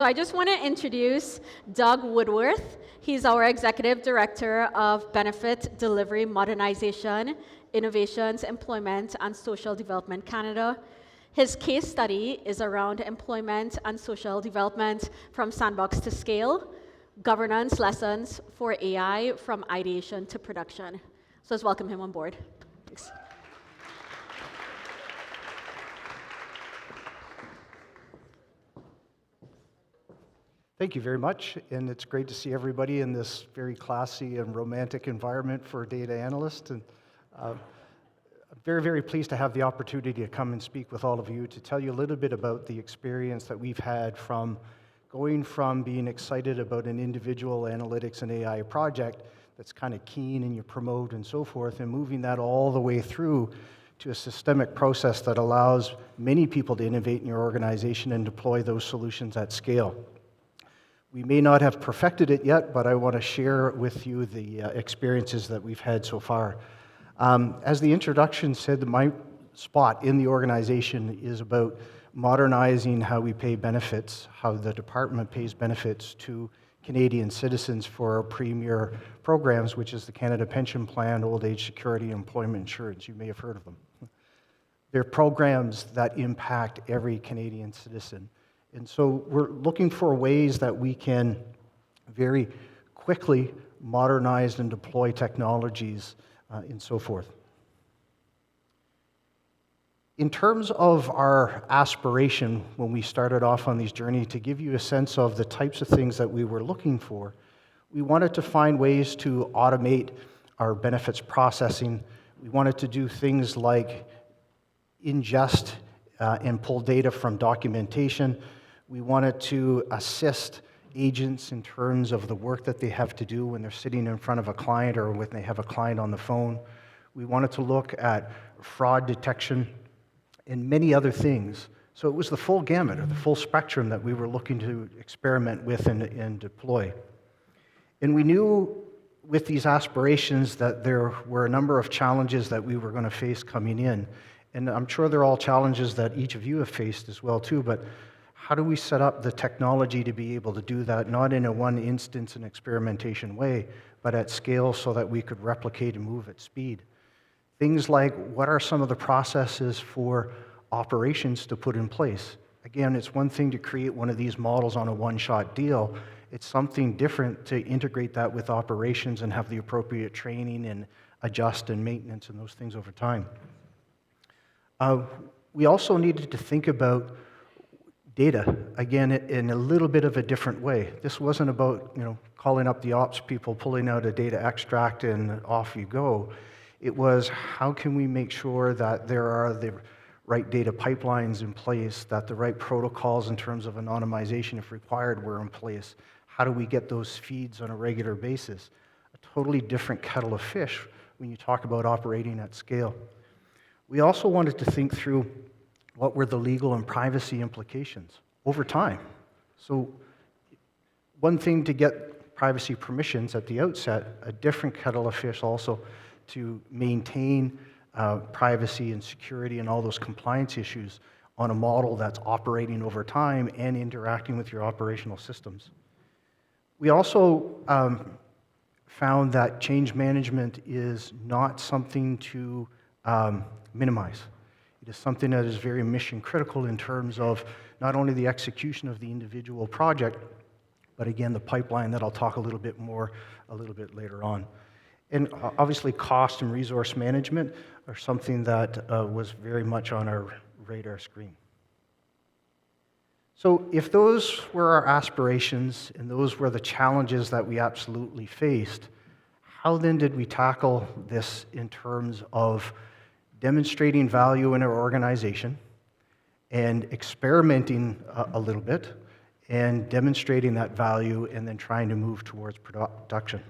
So I just want to introduce Doug Woodworth. He's our Executive Director of Benefit Delivery Modernization, Innovations, Employment, and Social Development Canada. His case study is around employment and social development from Sandbox to scale, governance lessons for AI from ideation to production. So let's welcome him on board. Thanks. Thank you very much, and it's great to see everybody in this very classy and romantic environment for a data analyst. And I'm very, very pleased to have the opportunity to come and speak with all of you to tell you a little bit about the experience that we've had from going from being excited about an individual analytics and AI project that's kind of keen and you promote and so forth, and moving that all the way through to a systemic process that allows many people to innovate in your organization and deploy those solutions at scale. We may not have perfected it yet, but I want to share with you the experiences that we've had so far. As the introduction said, my spot in the organization is about modernizing how we pay benefits, how the department pays benefits to Canadian citizens for our premier programs, which is the Canada Pension Plan, Old Age Security, and Employment Insurance. You may have heard of them. They're programs that impact every Canadian citizen. And so we're looking for ways that we can very quickly modernize and deploy technologies and so forth. In terms of our aspiration when we started off on this journey, to give you a sense of the types of things that we were looking for, we wanted to find ways to automate our benefits processing. We wanted to do things like ingest and pull data from documentation. We wanted to assist agents in terms of the work that they have to do when they're sitting in front of a client or when they have a client on the phone. We wanted to look at fraud detection and many other things. So it was the full gamut, or the full spectrum that we were looking to experiment with and deploy. And we knew with these aspirations that there were a number of challenges that we were going to face coming in. And I'm sure they're all challenges that each of you have faced as well too, but how do we set up the technology to be able to do that, not in a one instance and experimentation way, but at scale so that we could replicate and move at speed? Things like, what are some of the processes for operations to put in place? Again, it's one thing to create one of these models on a one-shot deal. It's something different to integrate that with operations and have the appropriate training and adjust and maintenance and those things over time. We also needed to think about data, again, in a little bit of a different way. This wasn't about, calling up the ops people, pulling out a data extract, and off you go. It was, how can we make sure that there are the right data pipelines in place, that the right protocols in terms of anonymization, if required, were in place? How do we get those feeds on a regular basis? A totally different kettle of fish when you talk about operating at scale. We also wanted to think through what were the legal and privacy implications over time. So one thing to get privacy permissions at the outset, a different kettle of fish also to maintain privacy and security and all those compliance issues on a model that's operating over time and interacting with your operational systems. We also found that change management is not something to minimize. It is something that is very mission critical in terms of not only the execution of the individual project, but again, the pipeline that I'll talk a little bit later on. And obviously, cost and resource management are something that was very much on our radar screen. So if those were our aspirations and those were the challenges that we absolutely faced, how then did we tackle this in terms of demonstrating value in our organization and experimenting a little bit and demonstrating that value and then trying to move towards production?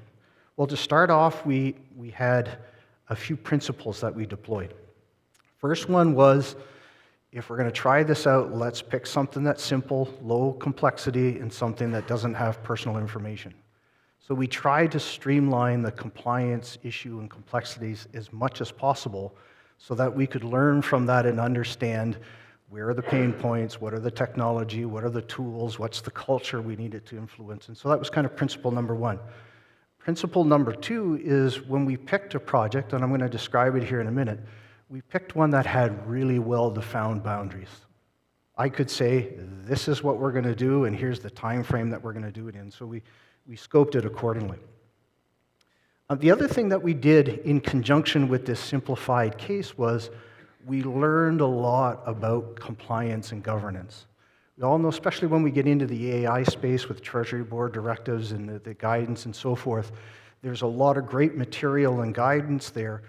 Well, to start off, we had a few principles that we deployed. First one was, if we're going to try this out, let's pick something that's simple, low complexity, and something that doesn't have personal information. So we tried to streamline the compliance issue and complexities as much as possible so that we could learn from that and understand Where are the pain points? What are the technology? What are the tools? What's the culture we needed to influence? And so that was kind of principle number one. Principle number two is when we picked a project, and I'm going to describe it here in a minute, we picked one that had really well-defined boundaries. I could say, this is what we're going to do, and here's the time frame that we're going to do it in. So we scoped it accordingly. The other thing that we did in conjunction with this simplified case was we learned a lot about compliance and governance. We all know, especially when we get into the AI space with Treasury Board directives and the guidance and so forth, there's a lot of great material and guidance there.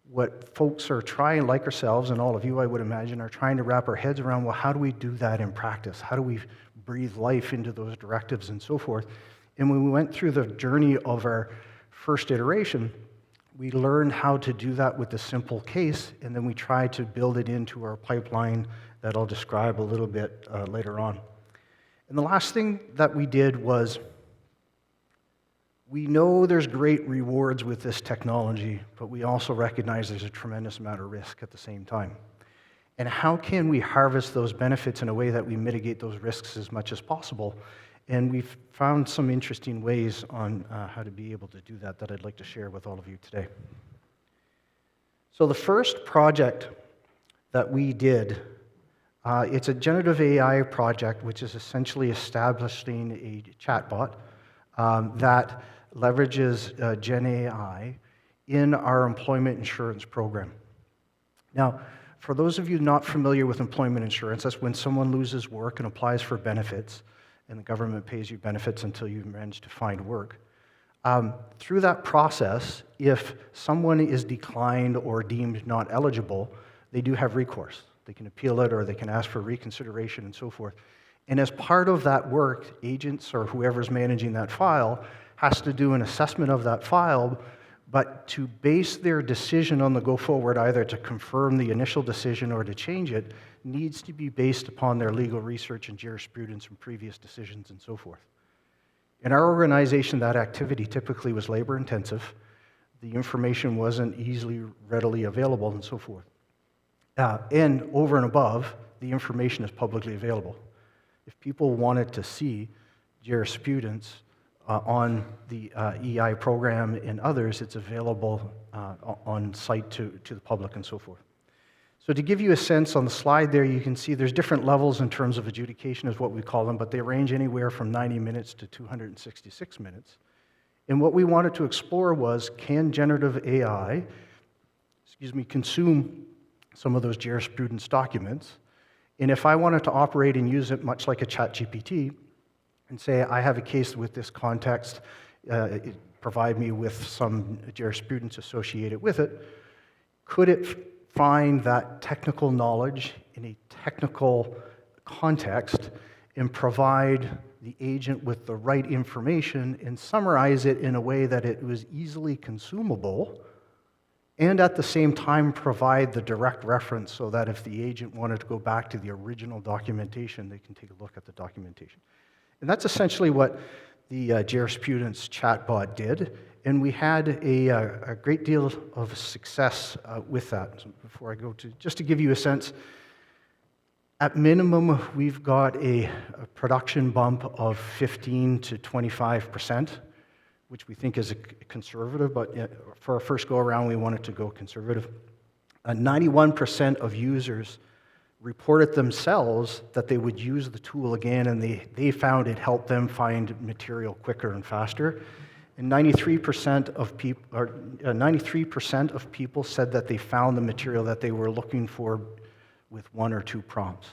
What folks are trying, like ourselves and all of you, I would imagine, are trying to wrap our heads around, well, how do we do that in practice? How do we breathe life into those directives and so forth? And when we went through the journey of our first iteration, we learned how to do that with a simple case, and then we tried to build it into our pipeline that I'll describe a little bit later on. And the last thing that we did was, we know there's great rewards with this technology, but we also recognize there's a tremendous amount of risk at the same time. And how can we harvest those benefits in a way that we mitigate those risks as much as possible? And we've found some interesting ways on how to be able to do that I'd like to share with all of you today. So the first project that we did, it's a generative AI project, which is essentially establishing a chatbot that leverages Gen AI in our employment insurance program. Now, for those of you not familiar with employment insurance, that's when someone loses work and applies for benefits, and the government pays you benefits until you manage to find work. Through that process, if someone is declined or deemed not eligible, they do have recourse. They can appeal it or they can ask for reconsideration and so forth. And as part of that work, agents or whoever's managing that file has to do an assessment of that file, but to base their decision on the go forward, either to confirm the initial decision or to change it, needs to be based upon their legal research and jurisprudence from previous decisions and so forth. In our organization, that activity typically was labor intensive. The information wasn't easily, readily available and so forth. And over and above, the information is publicly available. If people wanted to see jurisprudence on the EI program and others, it's available on site to the public and so forth. So to give you a sense, on the slide there, you can see there's different levels in terms of adjudication is what we call them, but they range anywhere from 90 minutes to 266 minutes. And what we wanted to explore was, can generative AI, consume some of those jurisprudence documents? And if I wanted to operate and use it much like a ChatGPT, and say, I have a case with this context, provide me with some jurisprudence associated with it, could it find that technical knowledge in a technical context and provide the agent with the right information and summarize it in a way that it was easily consumable, and at the same time provide the direct reference so that if the agent wanted to go back to the original documentation, they can take a look at the documentation. And that's essentially what the jurisprudence chatbot did, and we had a great deal of success with that. So before I go to, just to give you a sense, at minimum, we've got a production bump of 15 to 25%, which we think is conservative, but for our first go-around, we wanted to go conservative. 91% of users reported themselves that they would use the tool again, and they found it helped them find material quicker and faster. And 93% of people said that they found the material that they were looking for with 1 or 2 prompts.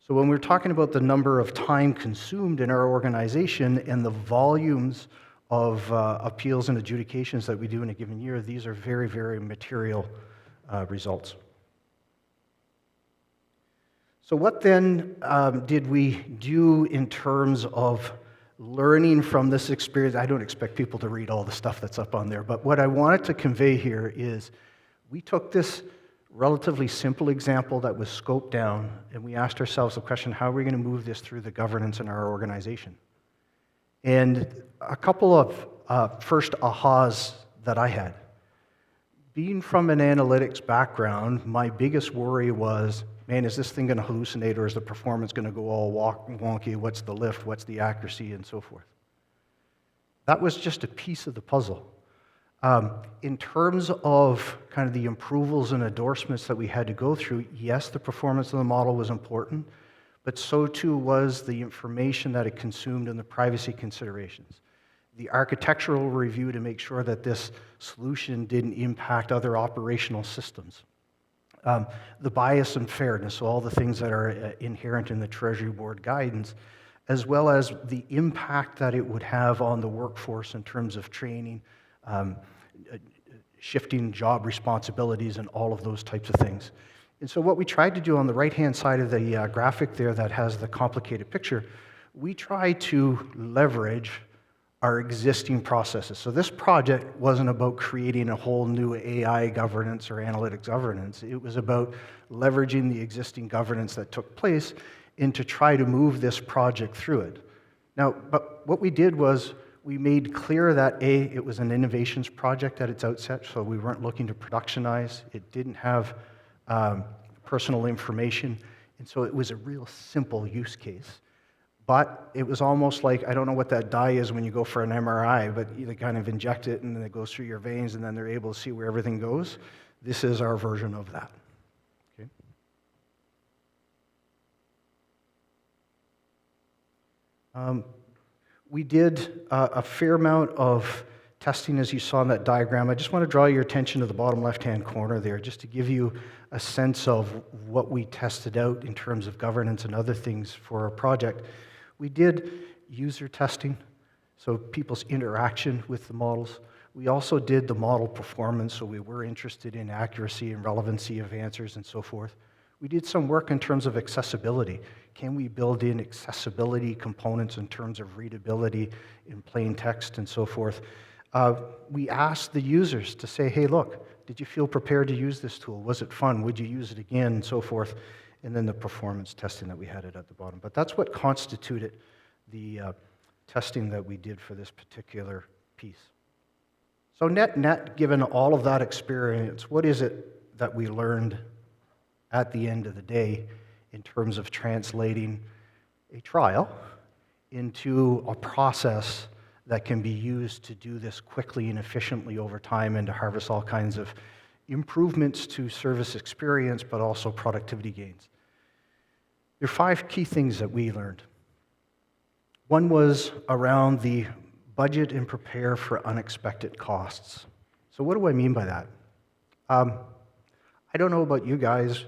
So when we're talking about the number of time consumed in our organization and the volumes of appeals and adjudications that we do in a given year, these are very, very material results. So what then did we do in terms of learning from this experience? I don't expect people to read all the stuff that's up on there, but what I wanted to convey here is we took this relatively simple example that was scoped down, and we asked ourselves the question, how are we going to move this through the governance in our organization? And a couple of first ahas that I had. Being from an analytics background, my biggest worry was, man, is this thing going to hallucinate or is the performance going to go all wonky? What's the lift? What's the accuracy? And so forth. That was just a piece of the puzzle. In terms of kind of the approvals and endorsements that we had to go through, yes, the performance of the model was important, but so too was the information that it consumed and the privacy considerations. The architectural review to make sure that this solution didn't impact other operational systems. The bias and fairness, so all the things that are inherent in the Treasury Board guidance, as well as the impact that it would have on the workforce in terms of training, shifting job responsibilities, and all of those types of things. And so what we tried to do on the right-hand side of the graphic there that has the complicated picture, we tried to leverage our existing processes. So this project wasn't about creating a whole new AI governance or analytics governance. It was about leveraging the existing governance that took place and to try to move this project through it. Now, but what we did was we made clear that A, it was an innovations project at its outset, so we weren't looking to productionize. It didn't have personal information, and so it was a real simple use case. But it was almost like, I don't know what that dye is when you go for an MRI, but you kind of inject it and then it goes through your veins and then they're able to see where everything goes. This is our version of that. Okay. We did a fair amount of testing, as you saw in that diagram. I just want to draw your attention to the bottom left-hand corner there, just to give you a sense of what we tested out in terms of governance and other things for our project. We did user testing, so people's interaction with the models. We also did the model performance, so we were interested in accuracy and relevancy of answers and so forth. We did some work in terms of accessibility. Can we build in accessibility components in terms of readability in plain text and so forth? We asked the users to say, hey, look, did you feel prepared to use this tool? Was it fun? Would you use it again? And so forth. And then the performance testing that we had at the bottom. But that's what constituted the testing that we did for this particular piece. So net, given all of that experience, what is it that we learned at the end of the day in terms of translating a trial into a process that can be used to do this quickly and efficiently over time and to harvest all kinds of improvements to service experience, but also productivity gains? There are 5 key things that we learned. One was around the budget and prepare for unexpected costs. So what do I mean by that? I don't know about you guys,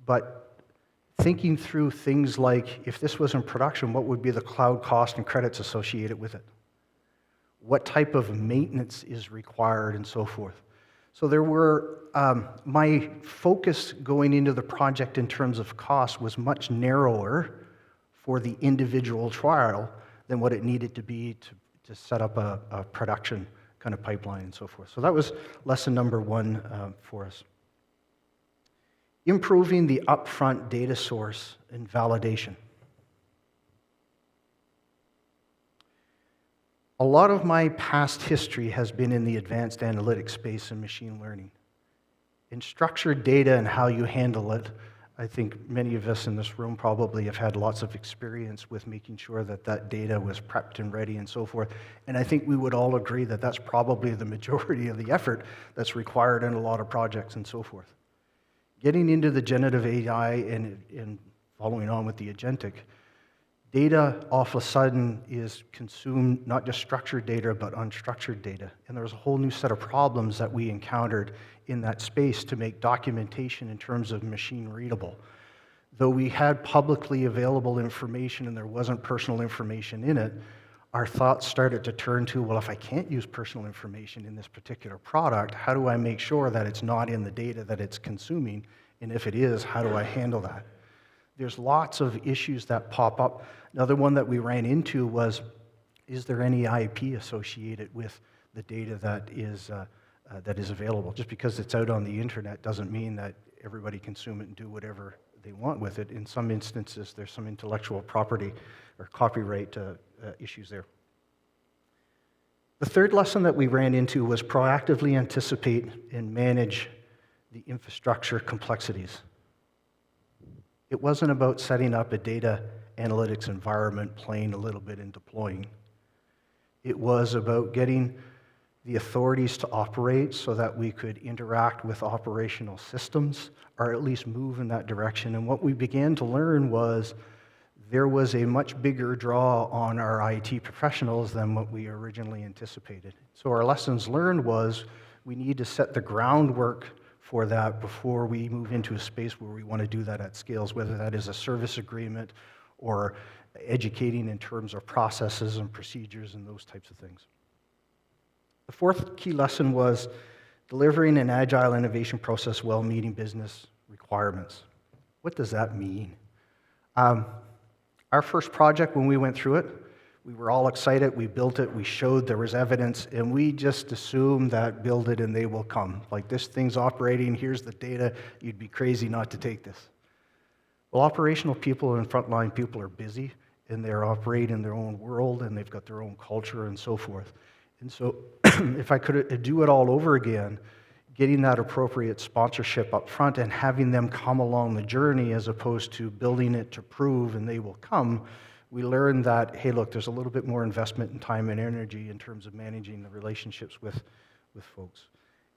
but thinking through things like, if this was in production, what would be the cloud cost and credits associated with it? What type of maintenance is required and so forth. So there were, my focus going into the project in terms of cost was much narrower for the individual trial than what it needed to be to set up a production kind of pipeline and so forth. So that was lesson number 1 for us. Improving the upfront data source and validation. A lot of my past history has been in the advanced analytics space and machine learning. In structured data and how you handle it, I think many of us in this room probably have had lots of experience with making sure that that data was prepped and ready and so forth. And I think we would all agree that that's probably the majority of the effort that's required in a lot of projects and so forth. Getting into the generative AI and following on with the agentic, data all of a sudden is consumed, not just structured data, but unstructured data. And there's a whole new set of problems that we encountered in that space to make documentation in terms of machine readable. Though we had publicly available information and there wasn't personal information in it, our thoughts started to turn to, well, if I can't use personal information in this particular product, how do I make sure that it's not in the data that it's consuming? And if it is, how do I handle that? There's lots of issues that pop up. Another one that we ran into was, is there any IP associated with the data that is available? Just because it's out on the internet doesn't mean that everybody consume it and do whatever they want with it. In some instances, there's some intellectual property or copyright issues there. The third lesson that we ran into was proactively anticipate and manage the infrastructure complexities. It wasn't about setting up a data analytics environment, playing a little bit and deploying. It was about getting the authorities to operate so that we could interact with operational systems, or at least move in that direction. And what we began to learn was there was a much bigger draw on our IT professionals than what we originally anticipated. So our lessons learned was we need to set the groundwork for that before we move into a space where we want to do that at scales, whether that is a service agreement or educating in terms of processes and procedures and those types of things. The fourth key lesson was delivering an agile innovation process while meeting business requirements. What does that mean? Our first project, when we went through it, we were all excited, we built it, we showed there was evidence, and we just assumed that build it and they will come. Like, this thing's operating, here's the data, you'd be crazy not to take this. Well, operational people and frontline people are busy, and they're operating in their own world, and they've got their own culture and so forth. And so if I could do it all over again, getting that appropriate sponsorship up front and having them come along the journey as opposed to building it to prove and they will come, we learned that, hey, look, there's a little bit more investment in time and energy in terms of managing the relationships with folks.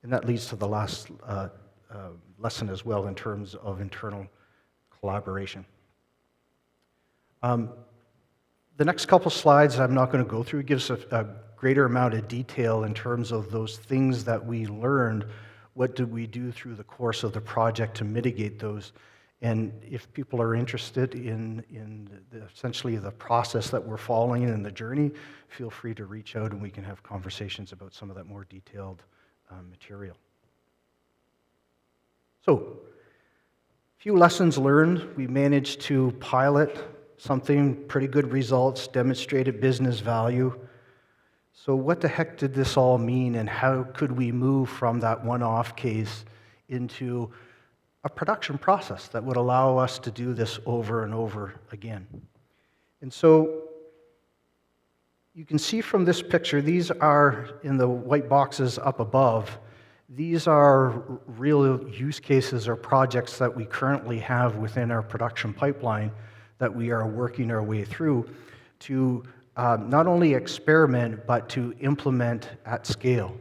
And that leads to the last lesson as well in terms of internal collaboration. The next couple slides I'm not going to go through. It gives a greater amount of detail in terms of those things that we learned. What did we do through the course of the project to mitigate those? And if people are interested in essentially the process that we're following in the journey, feel free to reach out and we can have conversations about some of that more detailed material. So, a few lessons learned. We managed to pilot something, pretty good results, demonstrated business value. So what the heck did this all mean, and how could we move from that one-off case into a production process that would allow us to do this over and over again? And so you can see from this picture, these are in the white boxes up above. These are real use cases or projects that we currently have within our production pipeline that we are working our way through to not only experiment, but to implement at scale.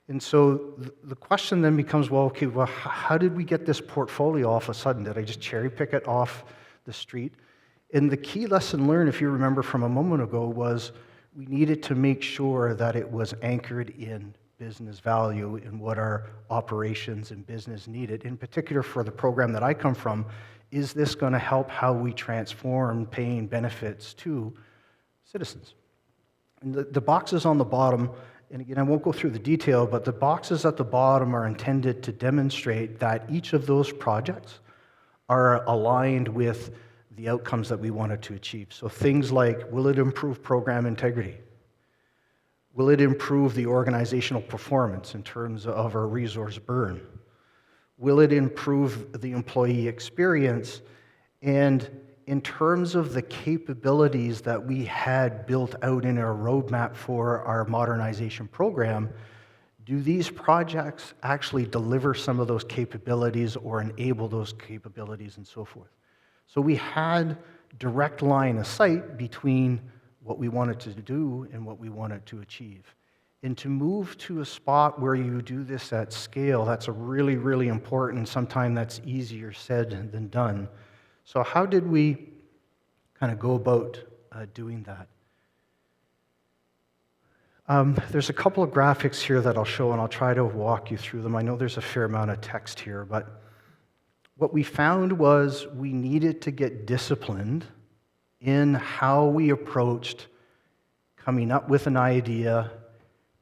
And so the question then becomes, well, okay, well, how did we get this portfolio all of a sudden? Did I just cherry pick it off the street? And the key lesson learned, if you remember from a moment ago, was we needed to make sure that it was anchored in business value and what our operations and business needed. In particular, for the program that I come from, is this going to help how we transform paying benefits to citizens? And the boxes on the bottom, and again, I won't go through the detail, but the boxes at the bottom are intended to demonstrate that each of those projects are aligned with the outcomes that we wanted to achieve. So things like, will it improve program integrity? Will it improve the organizational performance in terms of our resource burn? Will it improve the employee experience? And in terms of the capabilities that we had built out in our roadmap for our modernization program, do these projects actually deliver some of those capabilities or enable those capabilities and so forth? So we had direct line of sight between what we wanted to do and what we wanted to achieve. And to move to a spot where you do this at scale, that's a really, really important. Sometimes that's easier said than done. So how did we kind of go about doing that? There's a couple of graphics here that I'll show, and I'll try to walk you through them. I know there's a fair amount of text here, but what we found was we needed to get disciplined in how we approached coming up with an idea,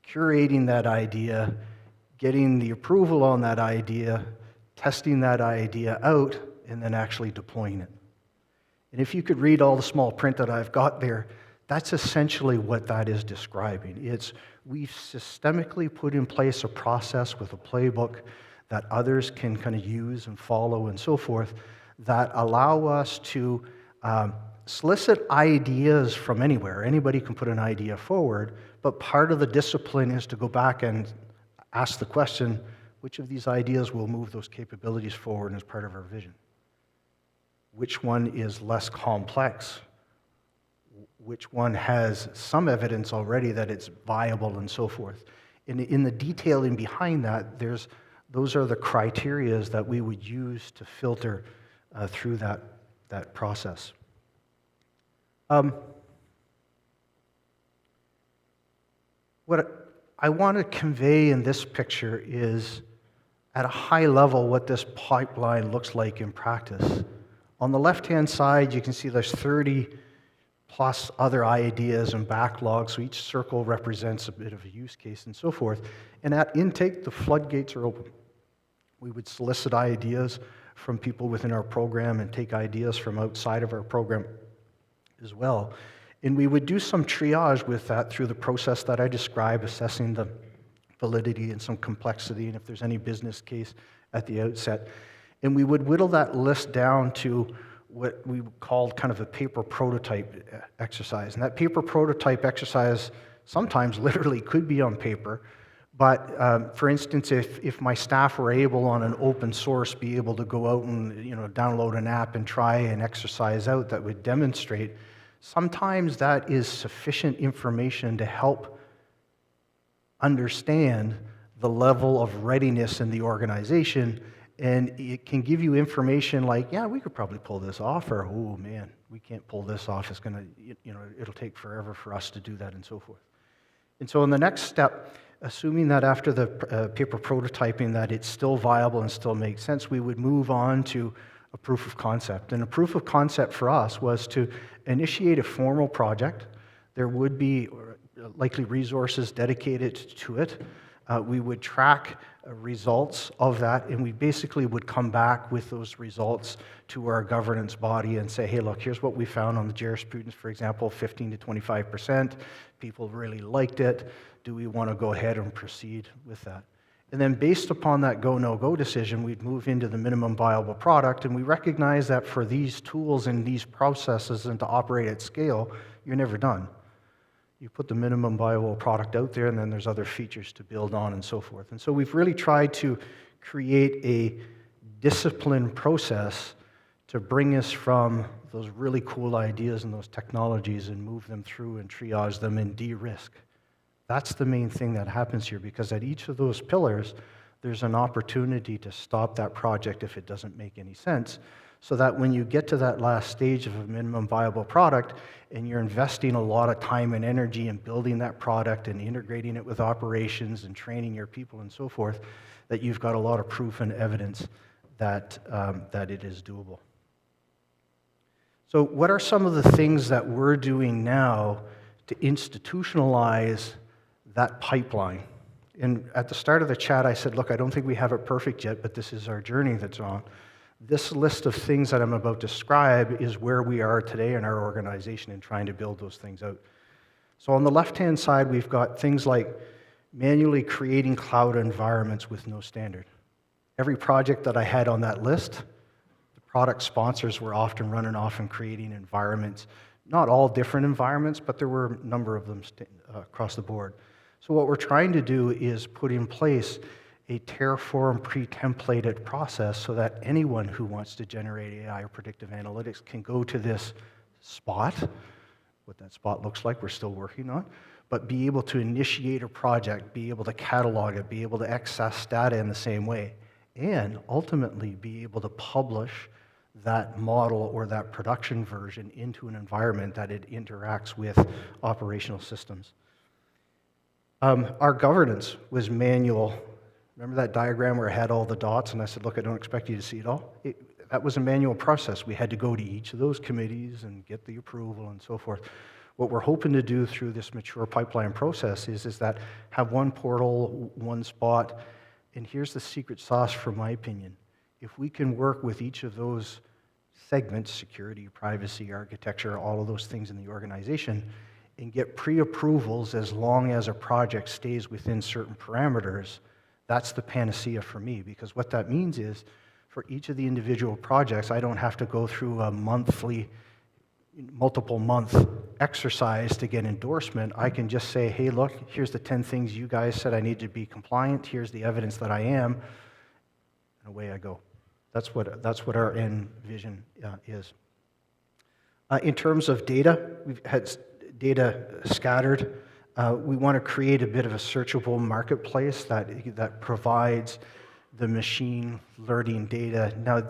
curating that idea, getting the approval on that idea, testing that idea out, and then actually deploying it. And if you could read all the small print that I've got there, that's essentially what that is describing. It's we've systemically put in place a process with a playbook that others can kind of use and follow and so forth that allow us to solicit ideas from anywhere. Anybody can put an idea forward, but part of the discipline is to go back and ask the question, which of these ideas will move those capabilities forward as part of our vision? which one is less complex, which one has some evidence already that it's viable, and so forth. In the detailing behind that, those are the criterias that we would use to filter through that process. What I want to convey in this picture is, at a high level, what this pipeline looks like in practice. On the left-hand side, you can see there's 30 plus other ideas and backlogs, so each circle represents a bit of a use case and so forth. And at intake, the floodgates are open. We would solicit ideas from people within our program and take ideas from outside of our program as well. And we would do some triage with that through the process that I described, assessing the validity and some complexity, and if there's any business case at the outset. And we would whittle that list down to what we called kind of a paper prototype exercise. And that paper prototype exercise sometimes literally could be on paper, but for instance, if my staff were able on an open source be able to go out and download an app and try an exercise out that would demonstrate, sometimes that is sufficient information to help understand the level of readiness in the organization, and it can give you information like, yeah, we could probably pull this off, or, oh man, we can't pull this off, it's gonna, it'll take forever for us to do that, and so forth. And so in the next step, assuming that after the paper prototyping that it's still viable and still makes sense, we would move on to a proof of concept. And a proof of concept for us was to initiate a formal project. There would be likely resources dedicated to it. We would track results of that, and we basically would come back with those results to our governance body and say, hey, look, here's what we found on the jurisprudence, for example, 15 to 25%. People really liked it. Do we want to go ahead and proceed with that? And then based upon that go, no-go decision, we'd move into the minimum viable product, and we recognize that for these tools and these processes and to operate at scale, you're never done. You put the minimum viable product out there, and then there's other features to build on and so forth. And so we've really tried to create a disciplined process to bring us from those really cool ideas and those technologies and move them through and triage them and de-risk. That's the main thing that happens here, because at each of those pillars, there's an opportunity to stop that project if it doesn't make any sense, so that when you get to that last stage of a minimum viable product and you're investing a lot of time and energy in building that product and integrating it with operations and training your people and so forth, that you've got a lot of proof and evidence that it is doable. So what are some of the things that we're doing now to institutionalize that pipeline? And at the start of the chat, I said, look, I don't think we have it perfect yet, but this is our journey that's on. This list of things that I'm about to describe is where we are today in our organization in trying to build those things out. So on the left-hand side, we've got things like manually creating cloud environments with no standard. Every project that I had on that list, the product sponsors were often running off and creating environments. Not all different environments, but there were a number of them across the board. So what we're trying to do is put in place a Terraform pre-templated process so that anyone who wants to generate AI or predictive analytics can go to this spot. What that spot looks like, we're still working on, but be able to initiate a project, be able to catalog it, be able to access data in the same way, and ultimately be able to publish that model or that production version into an environment that it interacts with operational systems. Our governance was manual. Remember that diagram where I had all the dots and I said, look, I don't expect you to see it all? That was a manual process. We had to go to each of those committees and get the approval and so forth. What we're hoping to do through this mature pipeline process is that have one portal, one spot, and here's the secret sauce from my opinion. If we can work with each of those segments, security, privacy, architecture, all of those things in the organization, and get pre-approvals as long as a project stays within certain parameters, that's the panacea for me, because what that means is for each of the individual projects, I don't have to go through a monthly, multiple month exercise to get endorsement. I can just say, hey, look, here's the 10 things you guys said I need to be compliant. Here's the evidence that I am, and away I go. That's what our end vision is. In terms of data, we've had data scattered. We want to create a bit of a searchable marketplace that provides the machine learning data. Now,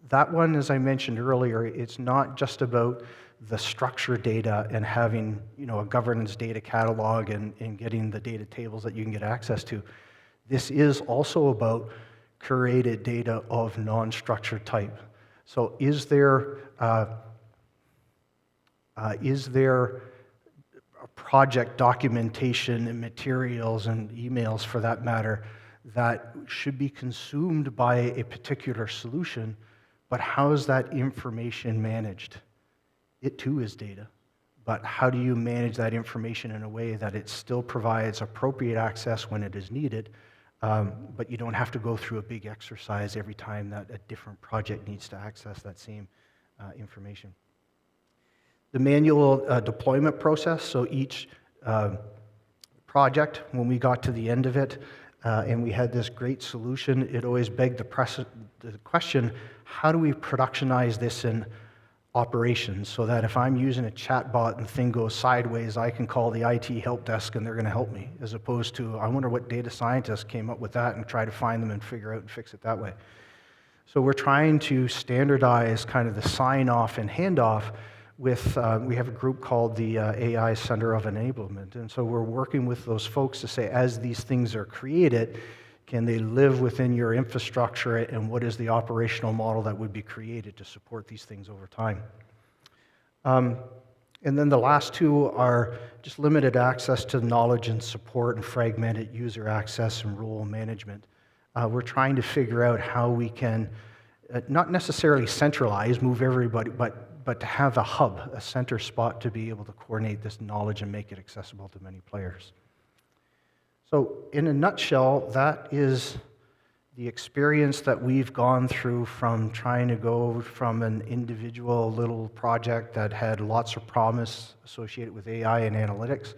that one, as I mentioned earlier, it's not just about the structured data and having a governance data catalog and getting the data tables that you can get access to. This is also about curated data of non-structured type. So is there project documentation and materials and emails, for that matter, that should be consumed by a particular solution, but how is that information managed? It too is data, but how do you manage that information in a way that it still provides appropriate access when it is needed, but you don't have to go through a big exercise every time that a different project needs to access that same information. The manual deployment process, so each project, when we got to the end of it, and we had this great solution, it always begged the question, how do we productionize this in operations so that if I'm using a chatbot and the thing goes sideways, I can call the IT help desk and they're going to help me, as opposed to, I wonder what data scientists came up with that, and try to find them and figure out and fix it that way. So we're trying to standardize kind of the sign-off and handoff with, we have a group called the AI Center of Enablement, and so we're working with those folks to say, as these things are created, can they live within your infrastructure, and what is the operational model that would be created to support these things over time? And then the last two are just limited access to knowledge and support and fragmented user access and role management. We're trying to figure out how we can not necessarily centralize, move everybody, but to have a hub, a center spot to be able to coordinate this knowledge and make it accessible to many players. So in a nutshell, that is the experience that we've gone through from trying to go from an individual little project that had lots of promise associated with AI and analytics,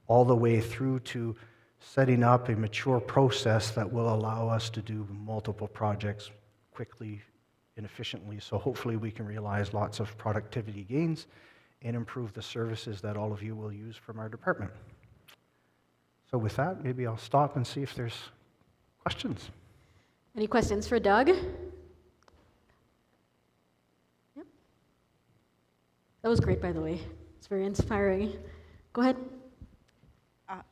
all the way through to setting up a mature process that will allow us to do multiple projects quickly and efficiently. So hopefully we can realize lots of productivity gains and improve the services that all of you will use from our department. So with that, maybe I'll stop and see if there's questions. Any questions for Doug? Yep. That was great, by the way. It's very inspiring. Go ahead.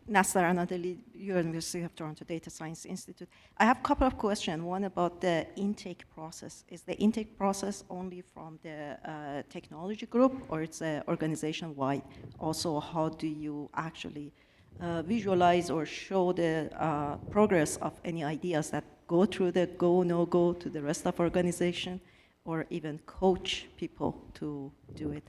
Nasser Anadeli, University of Toronto Data Science Institute. I have a couple of questions. One about the intake process. Is the intake process only from the technology group, or it's organization-wide? Also, how do you actually visualize or show the progress of any ideas that go through the go, no-go to the rest of organization, or even coach people to do it?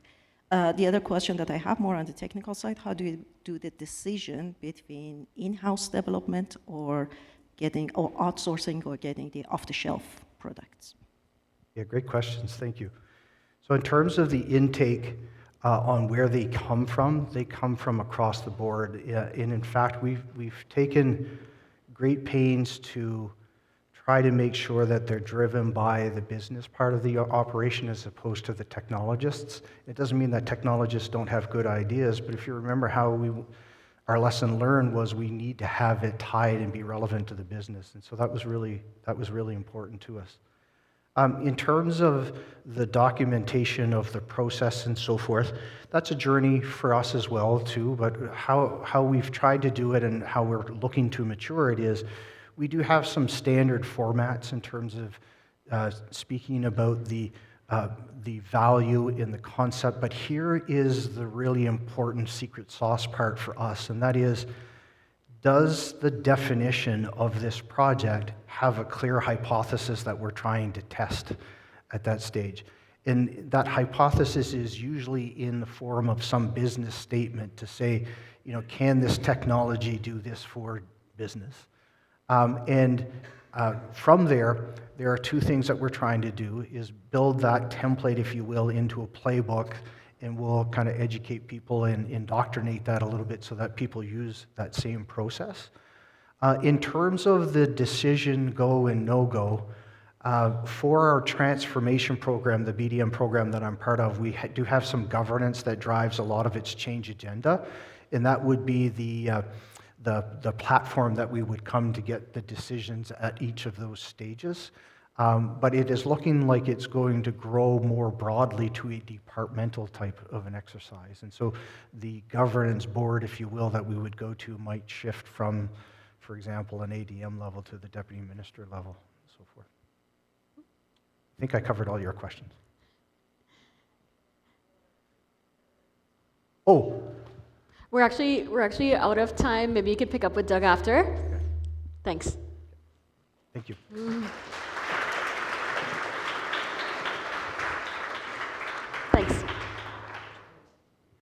The other question that I have more on the technical side, how do you do the decision between in-house development or outsourcing or getting the off-the-shelf products? Yeah, great questions, thank you. So in terms of the intake on where they come from across the board. And in fact, we've taken great pains to try to make sure that they're driven by the business part of the operation as opposed to the technologists. It doesn't mean that technologists don't have good ideas, but if you remember how our lesson learned was we need to have it tied and be relevant to the business. And so that was really important to us. In terms of the documentation of the process and so forth, that's a journey for us as well too, but how we've tried to do it and how we're looking to mature it is, we do have some standard formats in terms of speaking about the value in the concept, but here is the really important secret sauce part for us, and that is, does the definition of this project have a clear hypothesis that we're trying to test at that stage? And that hypothesis is usually in the form of some business statement to say, can this technology do this for business? From there are two things that we're trying to do, is build that template, if you will, into a playbook, and we'll kind of educate people and indoctrinate that a little bit so that people use that same process. In terms of the decision go and no-go, For our transformation program, the BDM program that I'm part of, we do have some governance that drives a lot of its change agenda, and that would be the platform that we would come to get the decisions at each of those stages. But it is looking like it's going to grow more broadly to a departmental type of an exercise. And so the governance board, if you will, that we would go to might shift from, for example, an ADM level to the deputy minister level, and so forth. I think I covered all your questions. Oh, We're actually out of time. Maybe you could pick up with Doug after. Thanks. thank you.